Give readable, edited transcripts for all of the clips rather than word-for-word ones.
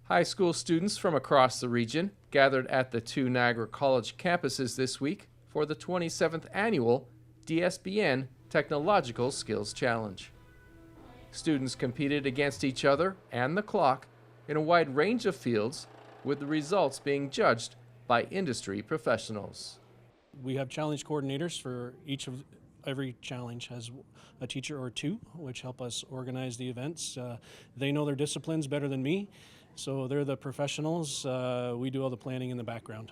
High school students from across the region gathered at the two Niagara College campuses this week for the 27th annual DSBN Technological Skills Challenge. Students competed against each other and the clock in a wide range of fields, with the results being judged by industry professionals. We have challenge coordinators for every challenge has a teacher or two, which help us organize the events. They know their disciplines better than me, so they're the professionals. We do all the planning in the background.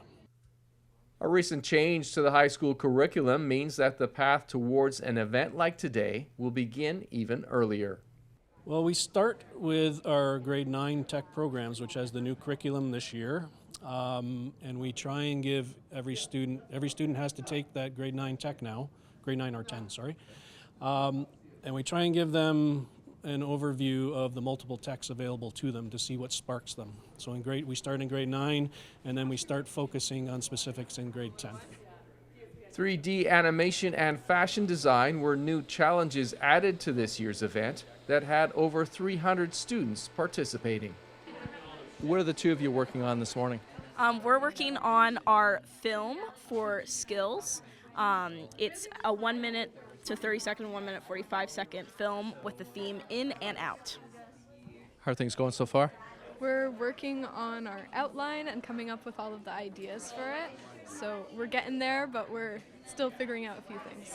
A recent change to the high school curriculum means that the path towards an event like today will begin even earlier. Well, we start with our grade 9 tech programs, which has the new curriculum this year. And we try and give every student has to take that grade 9 tech now, grade 9 or 10, sorry. And we try and give them an overview of the multiple techs available to them to see what sparks them. So we start in grade 9, and then we start focusing on specifics in grade 10. 3D animation and fashion design were new challenges added to this year's event that had over 300 students participating. What are the two of you working on this morning? We're working on our film for skills. It's a 1 minute to 30 second, 1 minute 45 second film with the theme in and out. How are things going so far? We're working on our outline and coming up with all of the ideas for it. So we're getting there, but we're still figuring out a few things.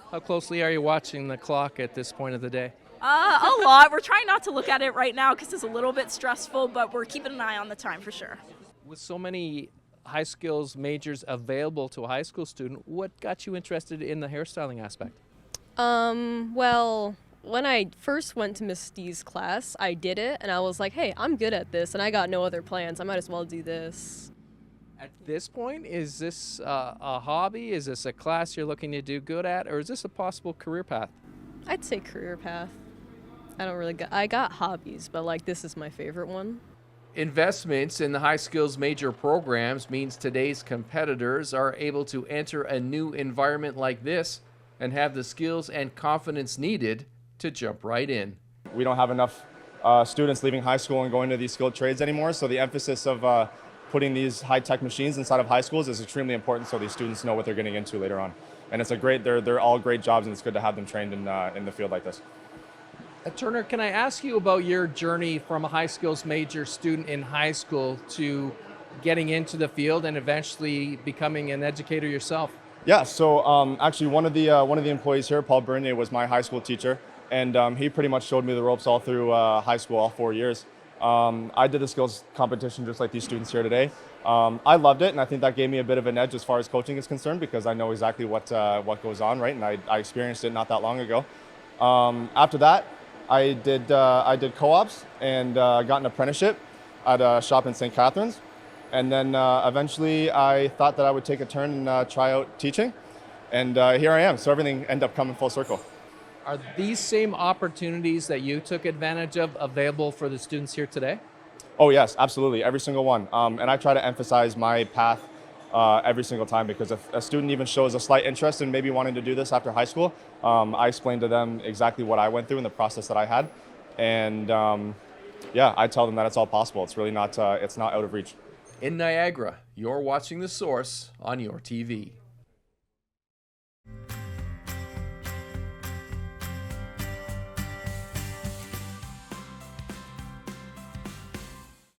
How closely are you watching the clock at this point of the day? A lot. We're trying not to look at it right now because it's a little bit stressful, but we're keeping an eye on the time for sure. With so many high skills majors available to a high school student, what got you interested in the hairstyling aspect? Well, when I first went to Miss Stee's class, I did it, and I was like, hey, I'm good at this, and I got no other plans. I might as well do this. At this point, is this a hobby? Is this a class you're looking to do good at, or is this a possible career path? I'd say career path. I got hobbies, but like this is my favorite one. Investments in the high skills major programs means today's competitors are able to enter a new environment like this and have the skills and confidence needed to jump right in. We don't have enough students leaving high school and going to these skilled trades anymore, so the emphasis of putting these high-tech machines inside of high schools is extremely important so these students know what they're getting into later on. And it's they're all great jobs, and it's good to have them trained in the field like this. Turner, can I ask you about your journey from a high skills major student in high school to getting into the field and eventually becoming an educator yourself? Yeah, so actually one of the employees here, Paul Bernier, was my high school teacher, and he pretty much showed me the ropes all through high school, all 4 years. I did the skills competition just like these students here today. I loved it, and I think that gave me a bit of an edge as far as coaching is concerned because I know exactly what goes on, right? And I experienced it not that long ago. After that, I did co-ops and got an apprenticeship at a shop in St. Catharines. And then eventually I thought that I would take a turn and try out teaching. And here I am. So everything ended up coming full circle. Are these same opportunities that you took advantage of available for the students here today? Oh yes, absolutely. Every single one. And I try to emphasize my path every single time because if a student even shows a slight interest in maybe wanting to do this after high school, I explain to them exactly what I went through and the process that I had. And yeah, I tell them that it's all possible. It's really not, it's not out of reach. In Niagara, you're watching The Source on your TV.